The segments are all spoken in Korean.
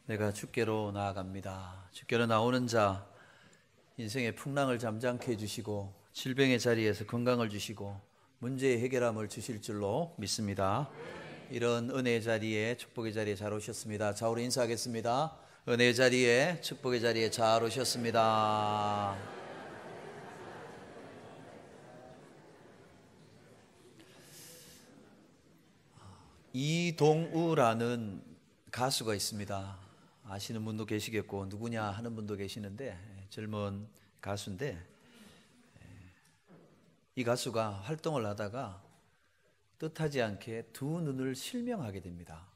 내가 주께로 나아갑니다. 주께로 나오는 자, 인생의 풍랑을 잠잠케 해주시고 질병의 자리에서 건강을 주시고 문제의 해결함을 주실 줄로 믿습니다. 이런 은혜의 자리에, 축복의 자리에 잘 오셨습니다. 좌우로 인사하겠습니다. 은혜의 자리에, 축복의 자리에 잘 오셨습니다. 이동우라는 가수가 있습니다. 아시는 분도 계시겠고 누구냐 하는 분도 계시는데, 젊은 가수인데, 이 가수가 활동을 하다가 뜻하지 않게 두 눈을 실명하게 됩니다.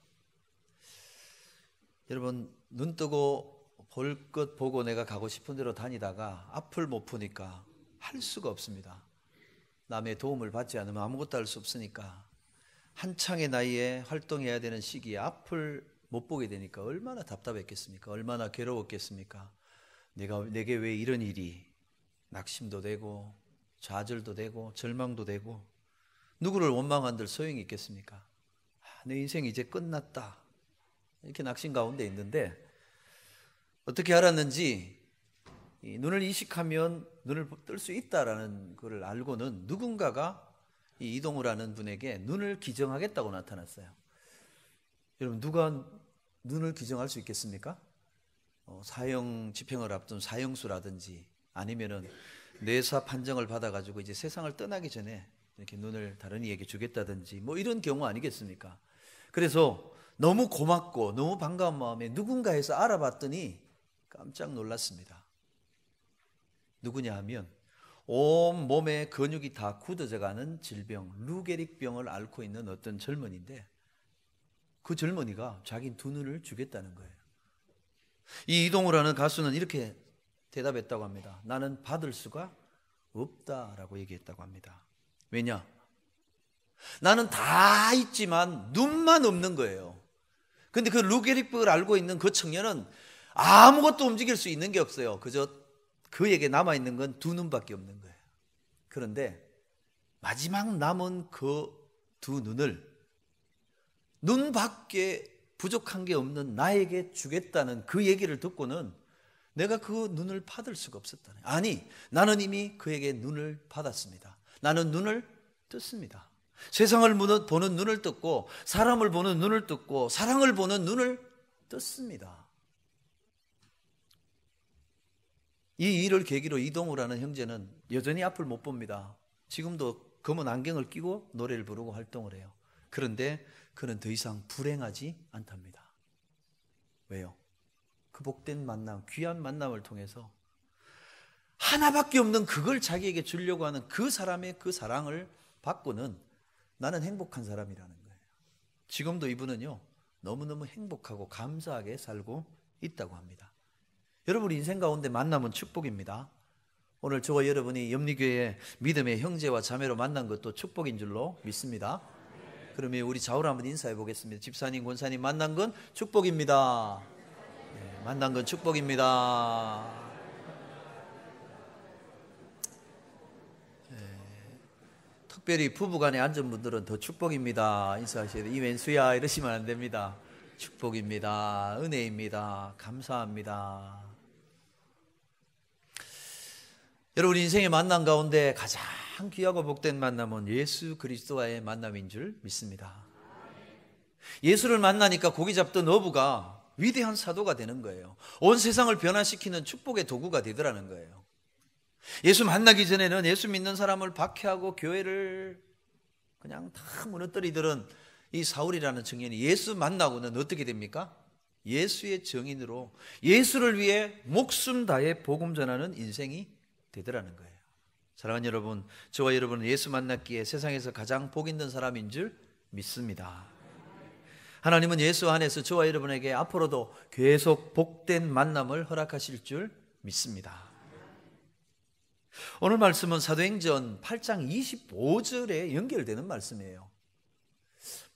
여러분, 눈 뜨고 볼 것 보고 내가 가고 싶은 데로 다니다가 앞을 못 보니까 할 수가 없습니다. 남의 도움을 받지 않으면 아무것도 할 수 없으니까 한창의 나이에 활동해야 되는 시기에 앞을 못 보게 되니까 얼마나 답답했겠습니까? 얼마나 괴로웠겠습니까? 내게 왜 이런 일이, 낙심도 되고 좌절도 되고 절망도 되고, 누구를 원망한들 소용이 있겠습니까? 내 인생이 이제 끝났다, 이렇게 낙심 가운데 있는데, 어떻게 알았는지 눈을 이식하면 눈을 뜰 수 있다라는 것을 알고는 누군가가 이 이동우라는 분에게 눈을 기증하겠다고 나타났어요. 여러분, 누가 눈을 기증할 수 있겠습니까? 사형 집행을 앞둔 사형수라든지 아니면은 뇌사 판정을 받아가지고 이제 세상을 떠나기 전에 이렇게 눈을 다른 이에게 주겠다든지 뭐 이런 경우 아니겠습니까? 그래서 너무 고맙고 너무 반가운 마음에 누군가 해서 알아봤더니 깜짝 놀랐습니다. 누구냐 하면 온 몸에 근육이 다 굳어져가는 질병, 루게릭병을 앓고 있는 어떤 젊은이인데, 그 젊은이가 자기 두 눈을 주겠다는 거예요. 이 이동우라는 가수는 이렇게 대답했다고 합니다. 나는 받을 수가 없다라고 얘기했다고 합니다. 왜냐? 나는 다 있지만 눈만 없는 거예요. 근데 그 루게릭병을 앓고 있는 그 청년은 아무것도 움직일 수 있는 게 없어요. 그저 그에게 남아있는 건 두 눈밖에 없는 거예요. 그런데 마지막 남은 그 두 눈을 눈밖에 부족한 게 없는 나에게 주겠다는 그 얘기를 듣고는 내가 그 눈을 받을 수가 없었다네. 아니, 나는 이미 그에게 눈을 받았습니다. 나는 눈을 떴습니다. 세상을 보는 눈을 떴고, 사람을 보는 눈을 떴고, 사랑을 보는 눈을 떴습니다. 이 일을 계기로 이동우라는 형제는 여전히 앞을 못 봅니다. 지금도 검은 안경을 끼고 노래를 부르고 활동을 해요. 그런데 그는 더 이상 불행하지 않답니다. 왜요? 그 복된 만남, 귀한 만남을 통해서 하나밖에 없는 그걸 자기에게 주려고 하는 그 사람의 그 사랑을 받고는 나는 행복한 사람이라는 거예요. 지금도 이분은요, 너무너무 행복하고 감사하게 살고 있다고 합니다. 여러분 인생 가운데 만남은 축복입니다. 오늘 저와 여러분이 염리교회 믿음의 형제와 자매로 만난 것도 축복인 줄로 믿습니다. 그러면 우리 좌우로 한번 인사해 보겠습니다. 집사님, 권사님, 만난 건 축복입니다. 네, 만난 건 축복입니다. 네, 특별히 부부간에 앉은 분들은 더 축복입니다. 인사하셔야 돼요. 이왼수야 이러시면 안 됩니다. 축복입니다. 은혜입니다. 감사합니다. 여러분 인생의 만남 가운데 가장 귀하고 복된 만남은 예수 그리스도와의 만남인 줄 믿습니다. 예수를 만나니까 고기 잡던 어부가 위대한 사도가 되는 거예요. 온 세상을 변화시키는 축복의 도구가 되더라는 거예요. 예수 만나기 전에는 예수 믿는 사람을 박해하고 교회를 그냥 다 무너뜨리던 이 사울이라는 청년이 예수 만나고는 어떻게 됩니까? 예수의 증인으로 예수를 위해 목숨 다해 복음 전하는 인생이 되더라는 거예요. 사랑하는 여러분, 저와 여러분은 예수 만났기에 세상에서 가장 복 있는 사람인 줄 믿습니다. 하나님은 예수 안에서 저와 여러분에게 앞으로도 계속 복된 만남을 허락하실 줄 믿습니다. 오늘 말씀은 사도행전 8장 25절에 연결되는 말씀이에요.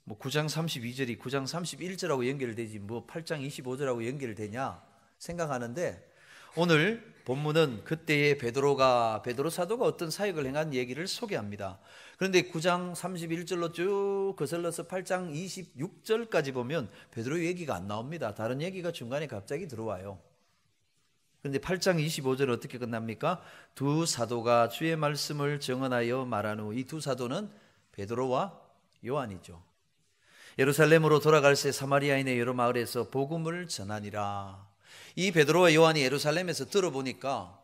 9장 32절이 9장 31절하고 연결되지 8장 25절하고 연결되냐 생각하는데, 오늘 본문은 그때의 베드로 사도가 어떤 사역을 행한 얘기를 소개합니다. 그런데 9장 31절로 쭉 거슬러서 8장 26절까지 보면 베드로 얘기가 안 나옵니다. 다른 얘기가 중간에 갑자기 들어와요. 그런데 8장 25절 어떻게 끝납니까? 두 사도가 주의 말씀을 증언하여 말한 후, 이 두 사도는 베드로와 요한이죠. 예루살렘으로 돌아갈새 사마리아인의 여러 마을에서 복음을 전하니라. 이 베드로와 요한이 예루살렘에서 들어보니까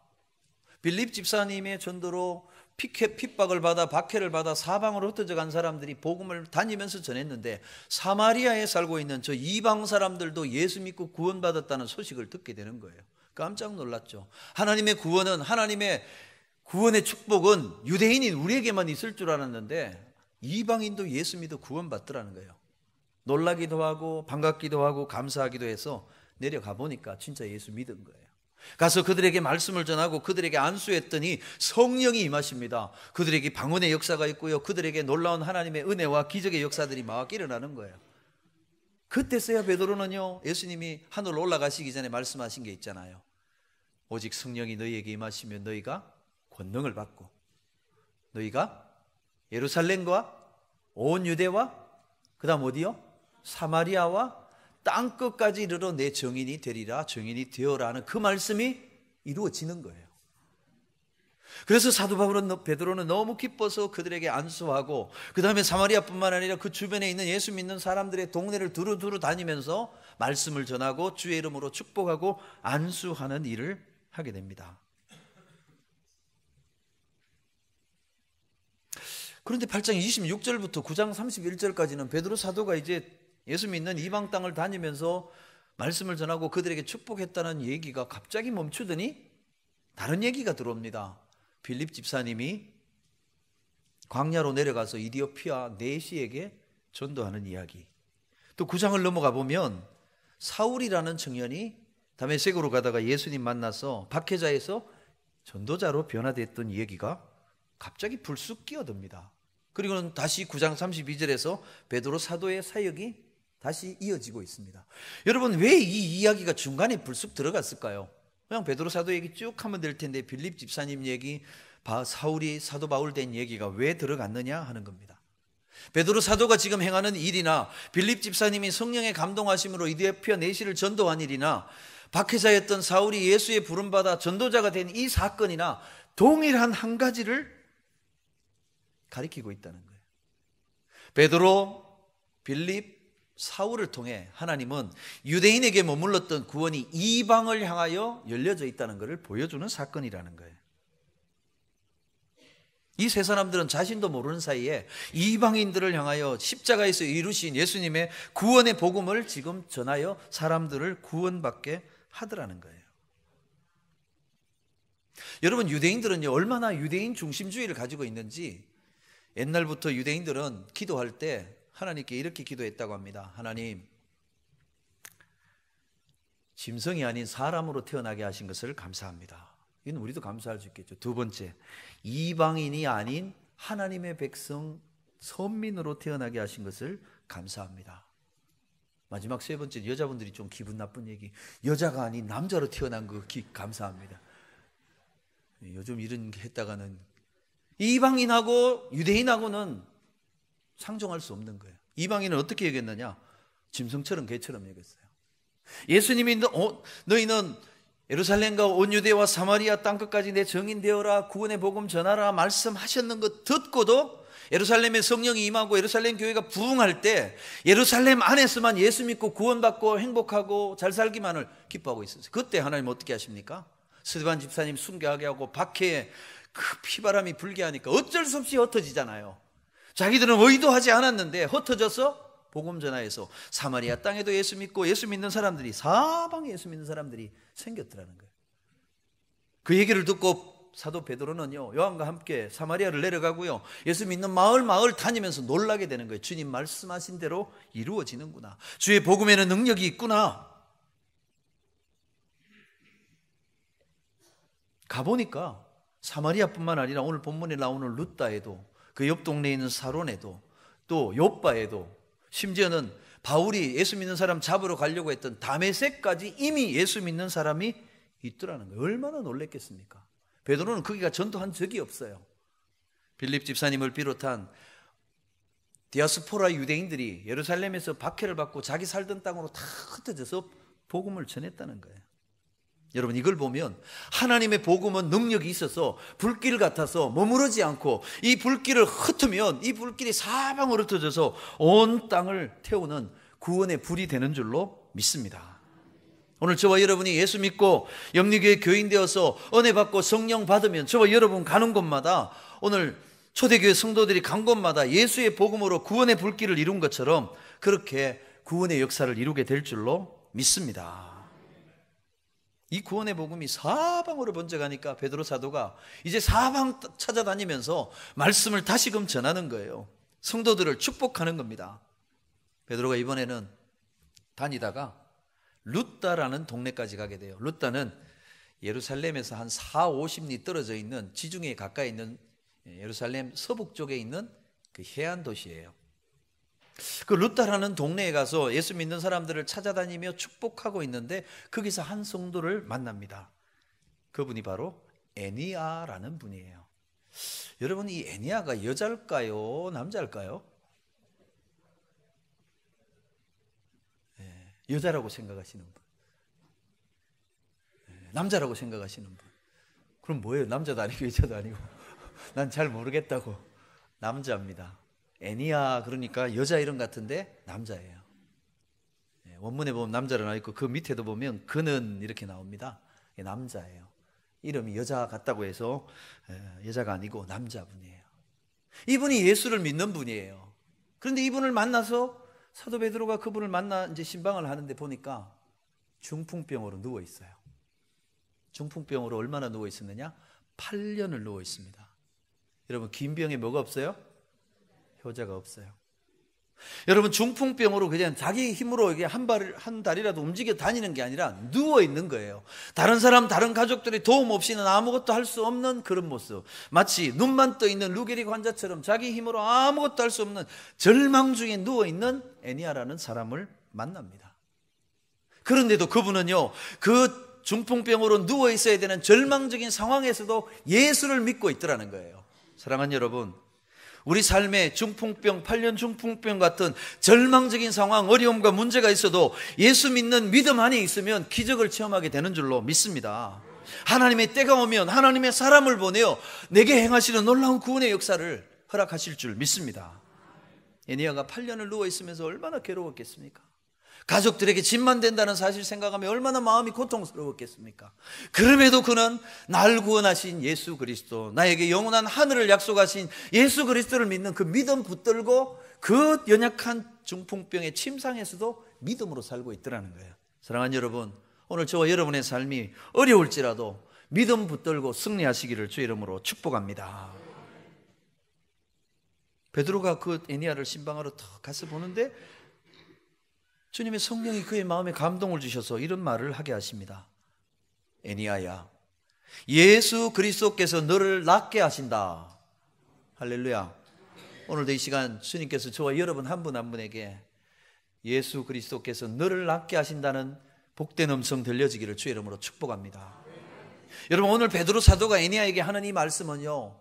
빌립 집사님의 전도로 핍박을 받아 박해를 받아 사방으로 흩어져 간 사람들이 복음을 다니면서 전했는데 사마리아에 살고 있는 저 이방 사람들도 예수 믿고 구원받았다는 소식을 듣게 되는 거예요. 깜짝 놀랐죠. 하나님의 구원은, 하나님의 구원의 축복은 유대인인 우리에게만 있을 줄 알았는데 이방인도 예수 믿어 구원받더라는 거예요. 놀라기도 하고 반갑기도 하고 감사하기도 해서 내려가 보니까 진짜 예수 믿은 거예요. 가서 그들에게 말씀을 전하고 그들에게 안수했더니 성령이 임하십니다. 그들에게 방언의 역사가 있고요, 그들에게 놀라운 하나님의 은혜와 기적의 역사들이 막 일어나는 거예요. 그때서야 베드로는요, 예수님이 하늘로 올라가시기 전에 말씀하신 게 있잖아요. 오직 성령이 너희에게 임하시면 너희가 권능을 받고 너희가 예루살렘과 온 유대와 그 다음 어디요? 사마리아와 땅끝까지 이르러 내 증인이 되리라, 증인이 되어라는 그 말씀이 이루어지는 거예요. 그래서 사도 베드로는 너무 기뻐서 그들에게 안수하고 그 다음에 사마리아뿐만 아니라 그 주변에 있는 예수 믿는 사람들의 동네를 두루두루 다니면서 말씀을 전하고 주의 이름으로 축복하고 안수하는 일을 하게 됩니다. 그런데 8장 26절부터 9장 31절까지는 베드로 사도가 이제 예수 믿는 이방 땅을 다니면서 말씀을 전하고 그들에게 축복했다는 얘기가 갑자기 멈추더니 다른 얘기가 들어옵니다. 빌립 집사님이 광야로 내려가서 이디오피아 내시에게 전도하는 이야기. 또 9장을 넘어가 보면 사울이라는 청년이 다메섹으로 가다가 예수님 만나서 박해자에서 전도자로 변화됐던 얘기가 갑자기 불쑥 끼어듭니다. 그리고는 다시 9장 32절에서 베드로 사도의 사역이 다시 이어지고 있습니다. 여러분, 왜 이 이야기가 중간에 불쑥 들어갔을까요? 그냥 베드로 사도 얘기 쭉 하면 될 텐데 빌립 집사님 얘기, 사울이 사도 바울 된 얘기가 왜 들어갔느냐 하는 겁니다. 베드로 사도가 지금 행하는 일이나 빌립 집사님이 성령의 감동하심으로 이디오피아 내시를 전도한 일이나 박해자였던 사울이 예수의 부름받아 전도자가 된 이 사건이나 동일한 한 가지를 가리키고 있다는 거예요. 베드로, 빌립, 사울을 통해 하나님은 유대인에게 머물렀던 구원이 이방을 향하여 열려져 있다는 것을 보여주는 사건이라는 거예요. 이 세 사람들은 자신도 모르는 사이에 이방인들을 향하여 십자가에서 이루신 예수님의 구원의 복음을 지금 전하여 사람들을 구원받게 하더라는 거예요. 여러분, 유대인들은요, 얼마나 유대인 중심주의를 가지고 있는지 옛날부터 유대인들은 기도할 때 하나님께 이렇게 기도했다고 합니다. 하나님, 짐승이 아닌 사람으로 태어나게 하신 것을 감사합니다. 이건 우리도 감사할 수 있겠죠. 두 번째, 이방인이 아닌 하나님의 백성 선민으로 태어나게 하신 것을 감사합니다. 마지막 세 번째, 여자분들이 좀 기분 나쁜 얘기, 여자가 아닌 남자로 태어난 거 감사합니다. 요즘 이런 게 했다가는 이방인하고 유대인하고는 상종할 수 없는 거예요. 이방인은 어떻게 여겼느냐? 짐승처럼 개처럼 여겼어요. 예수님이 너희는 예루살렘과 온 유대와 사마리아 땅끝까지 내 증인 되어라, 구원의 복음 전하라 말씀하셨는 것 듣고도 예루살렘에 성령이 임하고 예루살렘 교회가 부흥할 때 예루살렘 안에서만 예수 믿고 구원받고 행복하고 잘 살기만을 기뻐하고 있었어요. 그때 하나님 어떻게 하십니까? 스데반 집사님 순교하게 하고 박해에 그 피바람이 불게 하니까 어쩔 수 없이 흩어지잖아요. 자기들은 의도하지 않았는데 흩어져서 복음 전하에서 사마리아 땅에도 예수 믿고 예수 믿는 사람들이, 사방에 예수 믿는 사람들이 생겼더라는 거예요. 그 얘기를 듣고 사도 베드로는요, 요한과 함께 사마리아를 내려가고요, 예수 믿는 마을 다니면서 놀라게 되는 거예요. 주님 말씀하신 대로 이루어지는구나, 주의 복음에는 능력이 있구나. 가보니까 사마리아뿐만 아니라 오늘 본문에 나오는 룻다에도, 그 옆 동네에 있는 사론에도, 또 욥바에도, 심지어는 바울이 예수 믿는 사람 잡으러 가려고 했던 다메섹까지 이미 예수 믿는 사람이 있더라는 거예요. 얼마나 놀랬겠습니까? 베드로는 거기가 전도한 적이 없어요. 빌립 집사님을 비롯한 디아스포라 유대인들이 예루살렘에서 박해를 받고 자기 살던 땅으로 다 흩어져서 복음을 전했다는 거예요. 여러분, 이걸 보면 하나님의 복음은 능력이 있어서 불길 같아서 머무르지 않고 이 불길을 흩으면 이 불길이 사방으로 흩어져서 온 땅을 태우는 구원의 불이 되는 줄로 믿습니다. 오늘 저와 여러분이 예수 믿고 영리교회 교인 되어서 은혜 받고 성령 받으면 저와 여러분 가는 곳마다, 오늘 초대교회 성도들이 간 곳마다 예수의 복음으로 구원의 불길을 이룬 것처럼 그렇게 구원의 역사를 이루게 될 줄로 믿습니다. 이 구원의 복음이 사방으로 번져가니까 베드로 사도가 이제 사방 찾아다니면서 말씀을 다시금 전하는 거예요. 성도들을 축복하는 겁니다. 베드로가 이번에는 다니다가 루다라는 동네까지 가게 돼요. 루다는 예루살렘에서 한 40-50리 떨어져 있는, 지중해에 가까이 있는 예루살렘 서북 쪽에 있는 그 해안 도시예요. 그 루다라는 동네에 가서 예수 믿는 사람들을 찾아다니며 축복하고 있는데 거기서 한 성도를 만납니다. 그분이 바로 애니야라는 분이에요. 여러분, 이 애니야가 여자일까요? 남자일까요? 여자라고 생각하시는 분, 남자라고 생각하시는 분. 그럼 뭐예요? 남자도 아니고 여자도 아니고 난 잘 모르겠다고. 남자입니다. 애니야, 그러니까 여자 이름 같은데 남자예요. 원문에 보면 남자로 나와 있고 그 밑에도 보면 그는 이렇게 나옵니다. 남자예요. 이름이 여자 같다고 해서 여자가 아니고 남자분이에요. 이분이 예수를 믿는 분이에요. 그런데 이분을 만나서 사도 베드로가 그분을 만나 이제 신방을 하는데 보니까 중풍병으로 누워 있어요. 중풍병으로 얼마나 누워 있었느냐? 8년을 누워 있습니다. 여러분, 긴 병에 뭐가 없어요? 효자가 없어요. 여러분, 중풍병으로 그냥 자기 힘으로 이게 한 달이라도 움직여 다니는 게 아니라 누워 있는 거예요. 다른 사람, 다른 가족들이 도움 없이는 아무것도 할 수 없는 그런 모습. 마치 눈만 떠 있는 루게릭 환자처럼 자기 힘으로 아무것도 할 수 없는 절망 중에 누워 있는 애니야라는 사람을 만납니다. 그런데도 그분은요, 그 중풍병으로 누워 있어야 되는 절망적인 상황에서도 예수를 믿고 있더라는 거예요. 사랑하는 여러분, 우리 삶에 중풍병, 8년 중풍병 같은 절망적인 상황, 어려움과 문제가 있어도 예수 믿는 믿음 안에 있으면 기적을 체험하게 되는 줄로 믿습니다. 하나님의 때가 오면 하나님의 사람을 보내어 내게 행하시는 놀라운 구원의 역사를 허락하실 줄 믿습니다. 애니야가 8년을 누워 있으면서 얼마나 괴로웠겠습니까? 가족들에게 짐만 된다는 사실 생각하면 얼마나 마음이 고통스러웠겠습니까? 그럼에도 그는 날 구원하신 예수 그리스도, 나에게 영원한 하늘을 약속하신 예수 그리스도를 믿는 그 믿음 붙들고 그 연약한 중풍병의 침상에서도 믿음으로 살고 있더라는 거예요. 사랑하는 여러분, 오늘 저와 여러분의 삶이 어려울지라도 믿음 붙들고 승리하시기를 주의 이름으로 축복합니다. 베드로가 그 애니야를 신방하러 탁 가서 보는데 주님의 성령이 그의 마음에 감동을 주셔서 이런 말을 하게 하십니다. 애니야야, 예수 그리스도께서 너를 낫게 하신다. 할렐루야. 오늘도 이 시간 주님께서 저와 여러분 한 분 한 분에게 예수 그리스도께서 너를 낫게 하신다는 복된 음성 들려지기를 주의 이름으로 축복합니다. 여러분, 오늘 베드로 사도가 애니야에게 하는 이 말씀은요,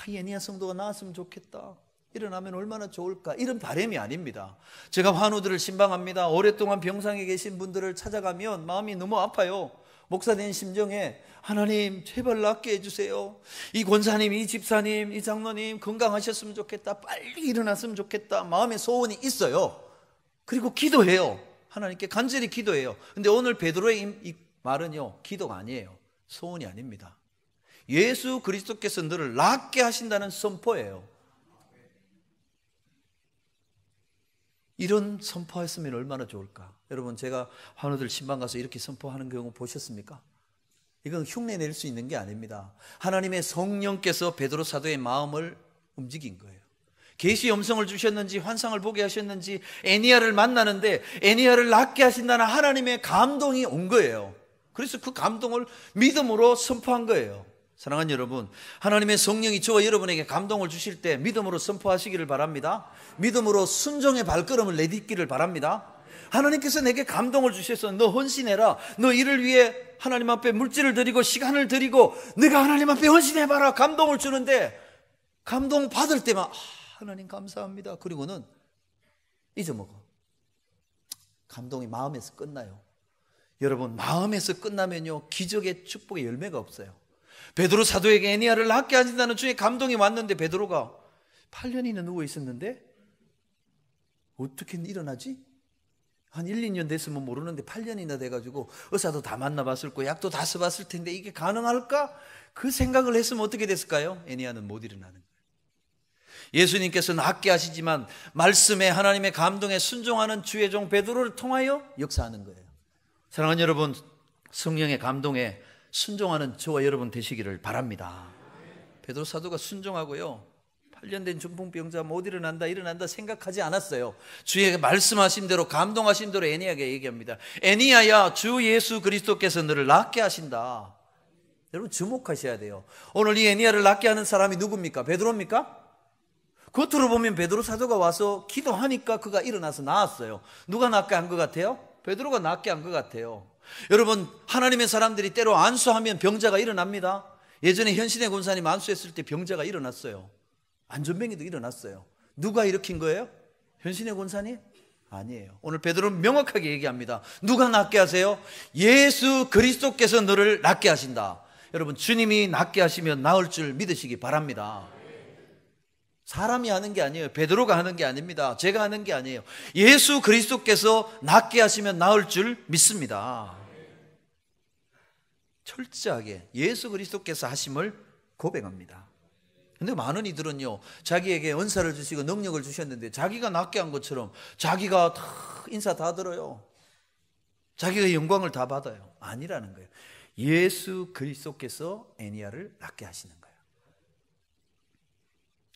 이 애니야 성도가 나았으면 좋겠다, 일어나면 얼마나 좋을까, 이런 바람이 아닙니다. 제가 환우들을 신방합니다. 오랫동안 병상에 계신 분들을 찾아가면 마음이 너무 아파요. 목사된 심정에 하나님 제발 낫게 해주세요. 이 권사님, 이 집사님, 이 장로님 건강하셨으면 좋겠다, 빨리 일어났으면 좋겠다, 마음의 소원이 있어요. 그리고 기도해요. 하나님께 간절히 기도해요. 근데 오늘 베드로의 이 말은요, 기도가 아니에요. 소원이 아닙니다. 예수 그리스도께서 너를 낫게 하신다는 선포예요. 이런 선포했으면 얼마나 좋을까. 여러분, 제가 환우들 신방 가서 이렇게 선포하는 경우 보셨습니까? 이건 흉내 낼 수 있는 게 아닙니다. 하나님의 성령께서 베드로 사도의 마음을 움직인 거예요. 계시 음성을 주셨는지 환상을 보게 하셨는지 애니야를 만나는데 애니야를 낫게 하신다는 하나님의 감동이 온 거예요. 그래서 그 감동을 믿음으로 선포한 거예요. 사랑하는 여러분, 하나님의 성령이 저와 여러분에게 감동을 주실 때 믿음으로 선포하시기를 바랍니다. 믿음으로 순종의 발걸음을 내딛기를 바랍니다. 하나님께서 내게 감동을 주셔서 너 헌신해라, 너 이를 위해 하나님 앞에 물질을 드리고 시간을 드리고 내가 하나님 앞에 헌신해봐라 감동을 주는데 감동 받을 때만 하나님 감사합니다. 그리고는 잊어먹어. 감동이 마음에서 끝나요. 여러분, 마음에서 끝나면요 기적의 축복의 열매가 없어요. 베드로 사도에게 애니야를 낫게 하신다는 주의 감동이 왔는데 베드로가 8년이나 누워 있었는데 어떻게 일어나지? 한 1, 2년 됐으면 모르는데 8년이나 돼가지고 의사도 다 만나봤을 거고 약도 다 써봤을 텐데 이게 가능할까? 그 생각을 했으면 어떻게 됐을까요? 애니야는 못 일어나는 거예요. 예수님께서 낫게 하시지만 말씀에 하나님의 감동에 순종하는 주의 종 베드로를 통하여 역사하는 거예요. 사랑하는 여러분, 성령의 감동에 순종하는 저와 여러분 되시기를 바랍니다. 베드로 사도가 순종하고요 8년 된 중풍병자 못 일어난다 생각하지 않았어요. 주의 말씀하신 대로 감동하신 대로 애니야에게 얘기합니다. 애니야야, 주 예수 그리스도께서 너를 낫게 하신다. 여러분 주목하셔야 돼요. 오늘 이 애니야를 낫게 하는 사람이 누굽니까? 베드로입니까? 겉으로 보면 베드로 사도가 와서 기도하니까 그가 일어나서 나았어요. 누가 낫게 한 것 같아요? 베드로가 낫게 한 것 같아요. 여러분, 하나님의 사람들이 때로 안수하면 병자가 일어납니다. 예전에 현신의 권사님 안수했을 때 병자가 일어났어요. 안전병이도 일어났어요. 누가 일으킨 거예요? 현신의 권사님? 아니에요. 오늘 베드로는 명확하게 얘기합니다. 누가 낫게 하세요? 예수 그리스도께서 너를 낫게 하신다. 여러분, 주님이 낫게 하시면 나을 줄 믿으시기 바랍니다. 사람이 하는 게 아니에요. 베드로가 하는 게 아닙니다. 제가 하는 게 아니에요. 예수 그리스도께서 낫게 하시면 나을 줄 믿습니다. 철저하게 예수 그리스도께서 하심을 고백합니다. 근데 많은 이들은요 자기에게 은사를 주시고 능력을 주셨는데 자기가 낫게 한 것처럼 자기가 다 인사 다 들어요. 자기가 영광을 다 받아요. 아니라는 거예요. 예수 그리스도께서 애니야를 낫게 하시는 거예요.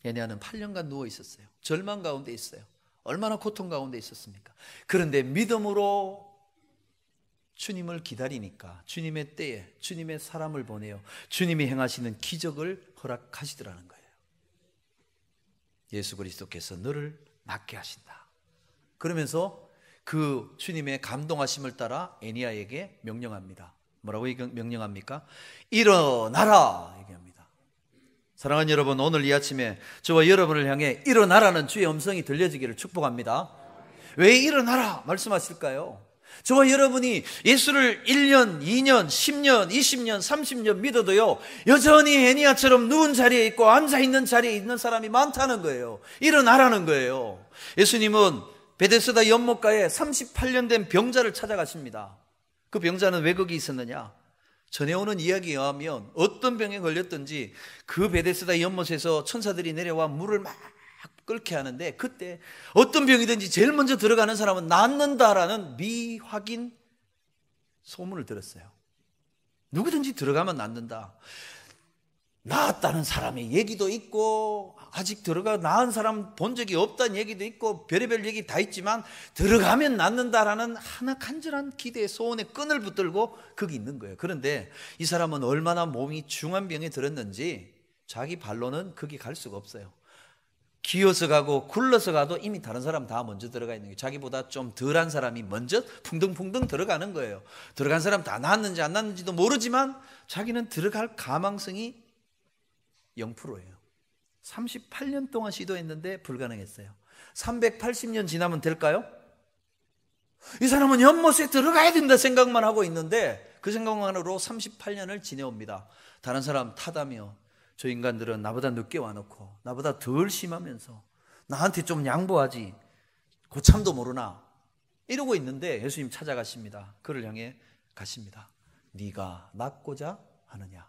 애니야는 8년간 누워 있었어요. 절망 가운데 있어요. 얼마나 고통 가운데 있었습니까? 그런데 믿음으로 주님을 기다리니까 주님의 때에 주님의 사람을 보내요 주님이 행하시는 기적을 허락하시더라는 거예요. 예수 그리스도께서 너를 낫게 하신다. 그러면서 그 주님의 감동하심을 따라 애니야에게 명령합니다. 뭐라고 명령합니까? 일어나라 얘기합니다. 사랑하는 여러분, 오늘 이 아침에 저와 여러분을 향해 일어나라는 주의 음성이 들려지기를 축복합니다. 왜 일어나라 말씀하실까요? 저와 여러분이 예수를 1년, 2년, 10년, 20년, 30년 믿어도요 여전히 애니야처럼 누운 자리에 있고 앉아있는 자리에 있는 사람이 많다는 거예요. 일어나라는 거예요. 예수님은 베데스다 연못가에 38년 된 병자를 찾아가십니다. 그 병자는 왜 거기 있었느냐? 전해오는 이야기에 의하면 어떤 병에 걸렸든지 그 베데스다 연못에서 천사들이 내려와 물을 막 끓게 하는데 그때 어떤 병이든지 제일 먼저 들어가는 사람은 낫는다라는 미확인 소문을 들었어요. 누구든지 들어가면 낫는다. 나았다는 사람의 얘기도 있고 아직 들어가 나은 사람 본 적이 없다는 얘기도 있고 별의별 얘기 다 있지만 들어가면 낫는다라는 하나 간절한 기대의 소원의 끈을 붙들고 거기 있는 거예요. 그런데 이 사람은 얼마나 몸이 중한 병에 들었는지 자기 발로는 거기 갈 수가 없어요. 기어서 가고 굴러서 가도 이미 다른 사람 다 먼저 들어가 있는 거예요. 자기보다 좀 덜한 사람이 먼저 풍덩풍덩 들어가는 거예요. 들어간 사람 다 나았는지 안 나았는지도 모르지만 자기는 들어갈 가망성이 0%예요. 38년 동안 시도했는데 불가능했어요. 380년 지나면 될까요? 이 사람은 연못에 들어가야 된다 생각만 하고 있는데 그 생각만으로 38년을 지내옵니다. 다른 사람 타다며 저 인간들은 나보다 늦게 와놓고 나보다 덜 심하면서 나한테 좀 양보하지 고참도 모르나 이러고 있는데 예수님 찾아가십니다. 그를 향해 가십니다. 네가 낫고자 하느냐?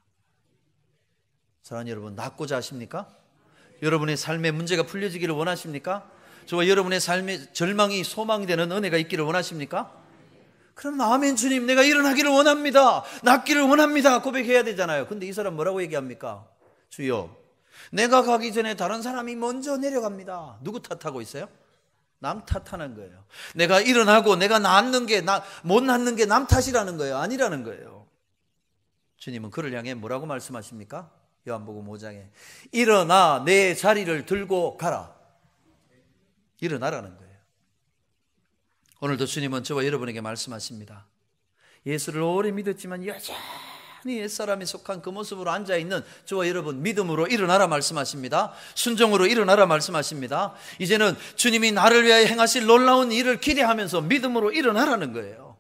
사랑하는 여러분, 낫고자 하십니까? 여러분의 삶의 문제가 풀려지기를 원하십니까? 저와 여러분의 삶의 절망이 소망이 되는 은혜가 있기를 원하십니까? 그럼 아멘 주님, 내가 일어나기를 원합니다. 낫기를 원합니다. 고백해야 되잖아요. 근데 이 사람 뭐라고 얘기합니까? 주여, 내가 가기 전에 다른 사람이 먼저 내려갑니다. 누구 탓하고 있어요? 남 탓하는 거예요. 내가 일어나고 내가 낫는 게 못 낫는 게 남 탓이라는 거예요. 아니라는 거예요. 주님은 그를 향해 뭐라고 말씀하십니까? 요한복음 5장에 일어나 내 자리를 들고 가라. 일어나라는 거예요. 오늘도 주님은 저와 여러분에게 말씀하십니다. 예수를 오래 믿었지만 여전히 옛사람이 속한 그 모습으로 앉아있는 저와 여러분, 믿음으로 일어나라 말씀하십니다. 순종으로 일어나라 말씀하십니다. 이제는 주님이 나를 위하여 행하실 놀라운 일을 기대하면서 믿음으로 일어나라는 거예요.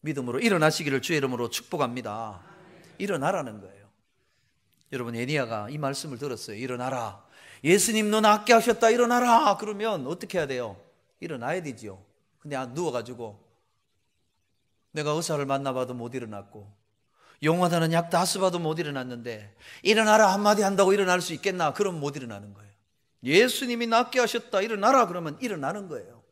믿음으로 일어나시기를 주의 이름으로 축복합니다. 일어나라는 거예요. 여러분, 에니야가 이 말씀을 들었어요. 일어나라. 예수님 너 낫게 하셨다. 일어나라. 그러면 어떻게 해야 돼요? 일어나야 되지요. 근데 누워가지고 내가 의사를 만나봐도 못 일어났고 용하다는 약 다 써봐도 못 일어났는데 일어나라 한마디 한다고 일어날 수 있겠나? 그럼 못 일어나는 거예요. 예수님이 낫게 하셨다. 일어나라. 그러면 일어나는 거예요.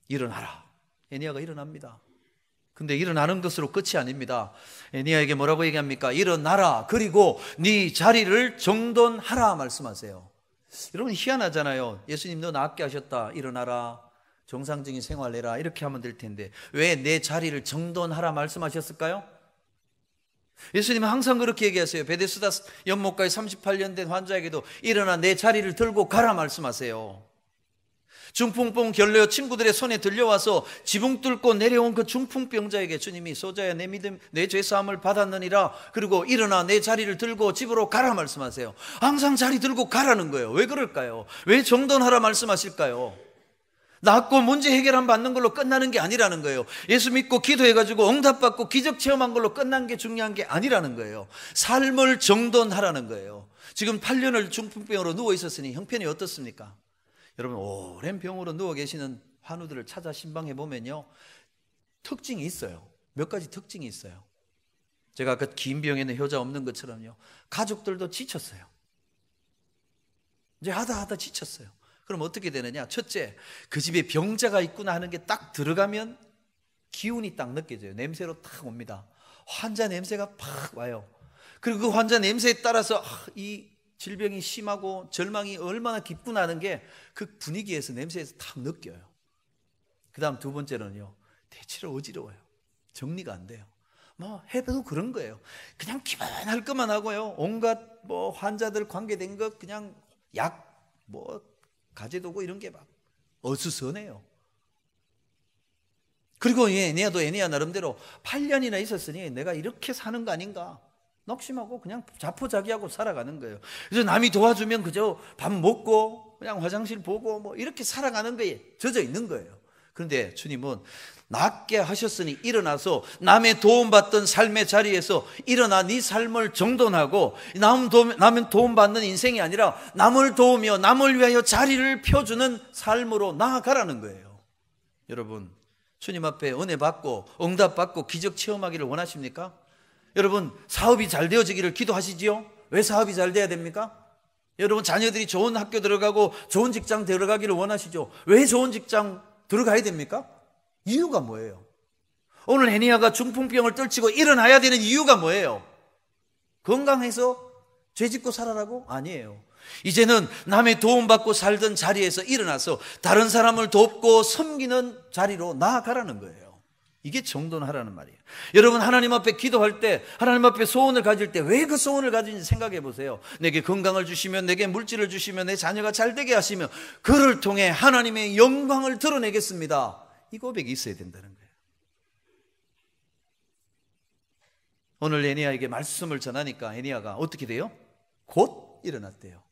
일어나라. 에니야가 일어납니다. 근데 일어나는 것으로 끝이 아닙니다. 에니야에게 뭐라고 얘기합니까? 일어나라. 그리고 네 자리를 정돈하라 말씀하세요. 여러분, 희한하잖아요. 예수님 너 낫게 하셨다. 일어나라. 정상적인 생활해라. 이렇게 하면 될 텐데 왜 내 자리를 정돈하라 말씀하셨을까요? 예수님은 항상 그렇게 얘기하세요. 베데스다 연못가에 38년 된 환자에게도 일어나 내 자리를 들고 가라 말씀하세요. 중풍병 결례어 친구들의 손에 들려와서 지붕 뚫고 내려온 그 중풍병자에게 주님이 소자야 내 믿음 내 죄사함을 받았느니라. 그리고 일어나 내 자리를 들고 집으로 가라 말씀하세요. 항상 자리 들고 가라는 거예요. 왜 그럴까요? 왜 정돈하라 말씀하실까요? 낫고 문제 해결함 받는 걸로 끝나는 게 아니라는 거예요. 예수 믿고 기도해가지고 응답받고 기적 체험한 걸로 끝난 게 중요한 게 아니라는 거예요. 삶을 정돈하라는 거예요. 지금 8년을 중풍병으로 누워 있었으니 형편이 어떻습니까? 여러분, 오랜 병으로 누워 계시는 환우들을 찾아 신방해 보면요, 특징이 있어요. 몇 가지 특징이 있어요. 제가 아까 긴 병에는 효자 없는 것처럼요, 가족들도 지쳤어요. 이제 하다 지쳤어요. 그럼 어떻게 되느냐? 첫째, 그 집에 병자가 있구나 하는 게 딱 들어가면 기운이 딱 느껴져요. 냄새로 딱 옵니다. 환자 냄새가 팍 와요. 그리고 그 환자 냄새에 따라서 이 질병이 심하고 절망이 얼마나 깊구나 하는 게 그 분위기에서, 냄새에서 딱 느껴요. 그 다음 두 번째는요, 대체로 어지러워요. 정리가 안 돼요. 뭐 해도 그런 거예요. 그냥 기만할 것만 하고요, 온갖 뭐 환자들 관계된 것 그냥 약 뭐 가재도구 이런 게 막 어수선해요. 그리고 에니야도 에니야 나름대로 8년이나 있었으니 내가 이렇게 사는 거 아닌가 낙심하고 그냥 자포자기하고 살아가는 거예요. 그래서 남이 도와주면 그저 밥 먹고 그냥 화장실 보고 뭐 이렇게 살아가는 거에 젖어 있는 거예요. 그런데 주님은 낫게 하셨으니 일어나서 남의 도움받던 삶의 자리에서 일어나 네 삶을 정돈하고 남은 도움받는 인생이 아니라 남을 도우며 남을 위하여 자리를 펴주는 삶으로 나아가라는 거예요. 여러분, 주님 앞에 은혜 받고 응답 받고 기적 체험하기를 원하십니까? 여러분, 사업이 잘 되어지기를 기도하시지요? 왜 사업이 잘 돼야 됩니까? 여러분, 자녀들이 좋은 학교 들어가고 좋은 직장 들어가기를 원하시죠? 왜 좋은 직장 들어가야 됩니까? 이유가 뭐예요? 오늘 에니야가 중풍병을 떨치고 일어나야 되는 이유가 뭐예요? 건강해서 죄 짓고 살아라고? 아니에요. 이제는 남의 도움받고 살던 자리에서 일어나서 다른 사람을 돕고 섬기는 자리로 나아가라는 거예요. 이게 정돈하라는 말이에요. 여러분, 하나님 앞에 기도할 때, 하나님 앞에 소원을 가질 때 왜 그 소원을 가지는지 생각해 보세요. 내게 건강을 주시면, 내게 물질을 주시면, 내 자녀가 잘 되게 하시면 그를 통해 하나님의 영광을 드러내겠습니다. 이 고백이 있어야 된다는 거예요. 오늘 에니야에게 말씀을 전하니까 에니야가 어떻게 돼요? 곧 일어났대요.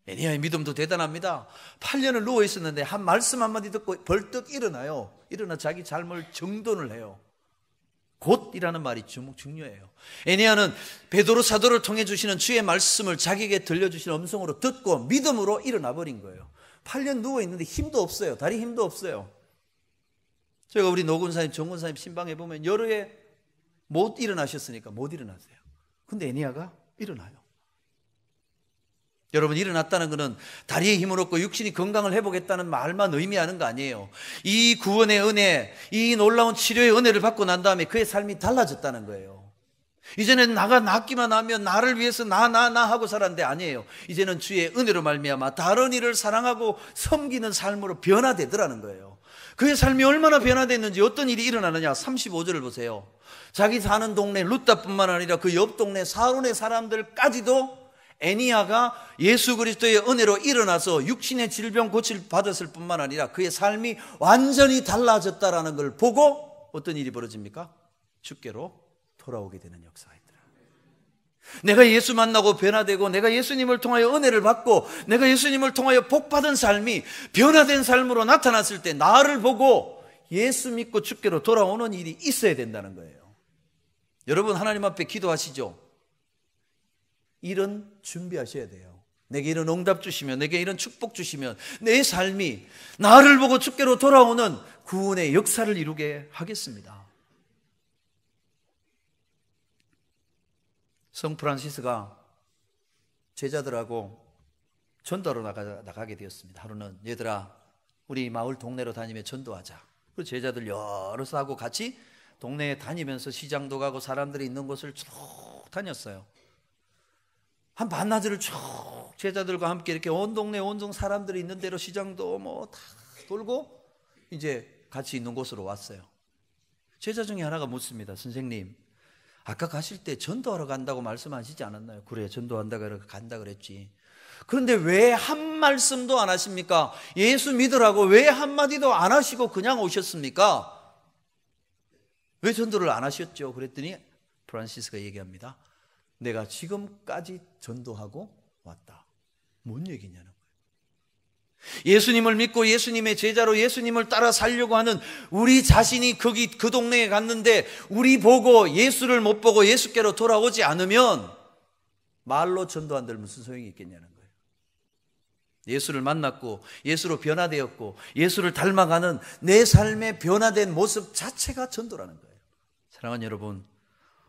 에니야의 믿음도 대단합니다. 8년을 누워 있었는데 한 말씀 한마디 듣고 벌떡 일어나요. 일어나 자기 삶을 정돈을 해요. 곧이라는 말이 중요해요. 에니야는 베드로 사도를 통해 주시는 주의 말씀을 자기에게 들려주시는 음성으로 듣고 믿음으로 일어나 버린 거예요. 8년 누워 있는데 힘도 없어요. 다리 힘도 없어요. 제가 우리 노군사님, 정군사님 신방에 보면 여러 해 못 일어나셨으니까 못 일어나세요. 근데 에니야가 일어나요. 여러분, 일어났다는 것은 다리에 힘을 얻고 육신이 건강을 회복했다는 말만 의미하는 거 아니에요. 이 구원의 은혜, 이 놀라운 치료의 은혜를 받고 난 다음에 그의 삶이 달라졌다는 거예요. 이제는 나가 낫기만 하면 나를 위해서 나 하고 살았는데 아니에요. 이제는 주의 은혜로 말미암아 다른 이를 사랑하고 섬기는 삶으로 변화되더라는 거예요. 그의 삶이 얼마나 변화됐는지, 어떤 일이 일어나느냐. 35절을 보세요. 자기 사는 동네 루따뿐만 아니라 그 옆 동네 사론의 사람들까지도 애니야가 예수 그리스도의 은혜로 일어나서 육신의 질병 고칠 받았을 뿐만 아니라 그의 삶이 완전히 달라졌다라는 걸 보고 어떤 일이 벌어집니까? 주께로 돌아오게 되는 역사가 있더라. 내가 예수 만나고 변화되고 내가 예수님을 통하여 은혜를 받고 내가 예수님을 통하여 복받은 삶이 변화된 삶으로 나타났을 때 나를 보고 예수 믿고 주께로 돌아오는 일이 있어야 된다는 거예요. 여러분, 하나님 앞에 기도하시죠. 이런 준비하셔야 돼요. 내게 이런 응답 주시면, 내게 이런 축복 주시면 내 삶이 나를 보고 주께로 돌아오는 구원의 역사를 이루게 하겠습니다. 성 프란시스가 제자들하고 전도하러 나가게 되었습니다. 하루는 얘들아, 우리 마을 동네로 다니며 전도하자. 그 제자들 여럿하고 같이 동네에 다니면서 시장도 가고 사람들이 있는 곳을 쭉 다녔어요. 한 반나절을 쭉 제자들과 함께 이렇게 온 동네 온동 사람들이 있는 대로 시장도 뭐 다 돌고 이제 같이 있는 곳으로 왔어요. 제자 중에 하나가 묻습니다. 선생님, 아까 가실 때 전도하러 간다고 말씀하시지 않았나요? 그래, 전도한다고 간다 그랬지. 그런데 왜 한 말씀도 안 하십니까? 예수 믿으라고 왜 한마디도 안 하시고 그냥 오셨습니까? 왜 전도를 안 하셨죠? 그랬더니 프란시스가 얘기합니다. 내가 지금까지 전도하고 왔다. 뭔 얘기냐는 거예요. 예수님을 믿고 예수님의 제자로 예수님을 따라 살려고 하는 우리 자신이 그 동네에 갔는데 우리 보고 예수를 못 보고 예수께로 돌아오지 않으면 말로 전도한들 무슨 소용이 있겠냐는 거예요. 예수를 만났고 예수로 변화되었고 예수를 닮아가는 내 삶의 변화된 모습 자체가 전도라는 거예요. 사랑하는 여러분,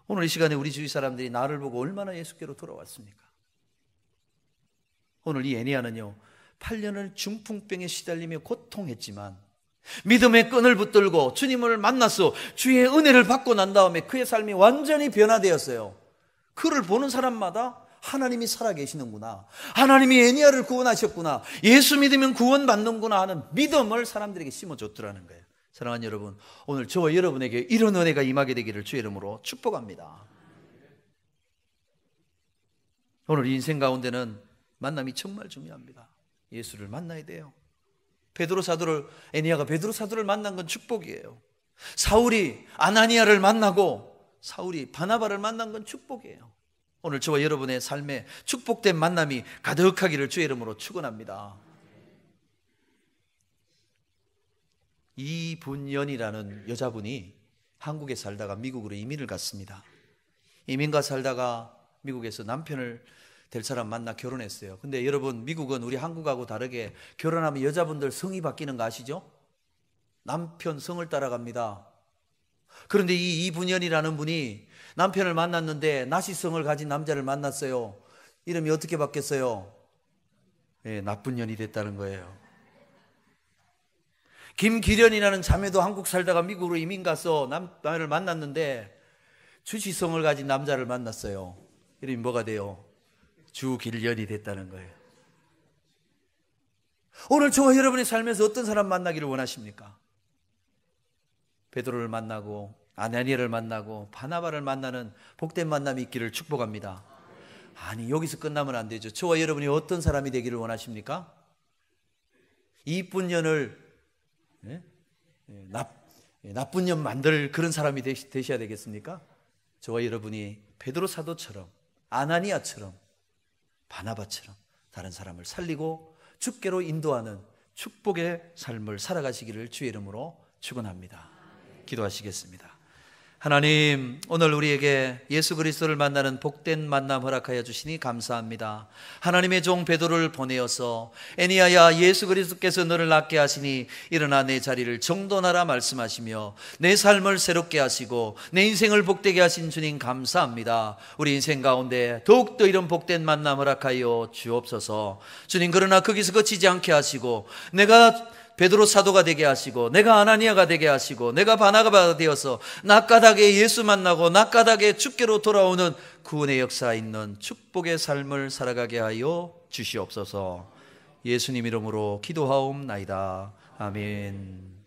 오늘 이 시간에 우리 주위 사람들이 나를 보고 얼마나 예수께로 돌아왔습니까? 오늘 이 애니야는요, 8년을 중풍병에 시달리며 고통했지만 믿음의 끈을 붙들고 주님을 만나서 주의 은혜를 받고 난 다음에 그의 삶이 완전히 변화되었어요. 그를 보는 사람마다 하나님이 살아계시는구나, 하나님이 애니야를 구원하셨구나, 예수 믿으면 구원받는구나 하는 믿음을 사람들에게 심어줬더라는 거예요. 사랑하는 여러분, 오늘 저와 여러분에게 이런 은혜가 임하게 되기를 주의 이름으로 축복합니다. 오늘 인생 가운데는 만남이 정말 중요합니다. 예수를 만나야 돼요. 애니야가 베드로 사도를 만난 건 축복이에요. 사울이 아나니아를 만나고 사울이 바나바를 만난 건 축복이에요. 오늘 저와 여러분의 삶에 축복된 만남이 가득하기를 주의 이름으로 축원합니다. 이분연이라는 여자분이 한국에 살다가 미국으로 이민을 갔습니다. 이민가 살다가 미국에서 남편을 될 사람 만나 결혼했어요. 근데 여러분, 미국은 우리 한국하고 다르게 결혼하면 여자분들 성이 바뀌는 거 아시죠? 남편 성을 따라갑니다. 그런데 이 이분연이라는 분이 남편을 만났는데 나시성을 가진 남자를 만났어요. 이름이 어떻게 바뀌었어요? 네, 나쁜 년이 됐다는 거예요. 김기련이라는 자매도 한국 살다가 미국으로 이민 가서 남편을 만났는데 주지성을 가진 남자를 만났어요. 이름이 뭐가 돼요? 주길련이 됐다는 거예요. 오늘 저와 여러분의 삶에서 어떤 사람 만나기를 원하십니까? 베드로를 만나고 아나니아를 만나고 바나바를 만나는 복된 만남이 있기를 축복합니다. 아니, 여기서 끝나면 안 되죠. 저와 여러분이 어떤 사람이 되기를 원하십니까? 이쁜 년을 나쁜 년 만들 그런 사람이 되셔야 되겠습니까? 저와 여러분이 베드로 사도처럼, 아나니아처럼, 바나바처럼 다른 사람을 살리고 주께로 인도하는 축복의 삶을 살아가시기를 주의 이름으로 축원합니다. 기도하시겠습니다. 하나님, 오늘 우리에게 예수 그리스도를 만나는 복된 만남 허락하여 주시니 감사합니다. 하나님의 종 베드로를 보내어서 애니야야, 예수 그리스도께서 너를 낫게 하시니 일어나 내 자리를 정돈하라 말씀하시며 내 삶을 새롭게 하시고 내 인생을 복되게 하신 주님 감사합니다. 우리 인생 가운데 더욱더 이런 복된 만남 허락하여 주옵소서. 주님, 그러나 거기서 그치지 않게 하시고 내가 베드로 사도가 되게 하시고 내가 아나니아가 되게 하시고 내가 바나바가 되어서 낮가닥에 예수 만나고 낮가닥에 주께로 돌아오는 구원의 역사 있는 축복의 삶을 살아가게 하여 주시옵소서. 예수님 이름으로 기도하옵나이다. 아멘.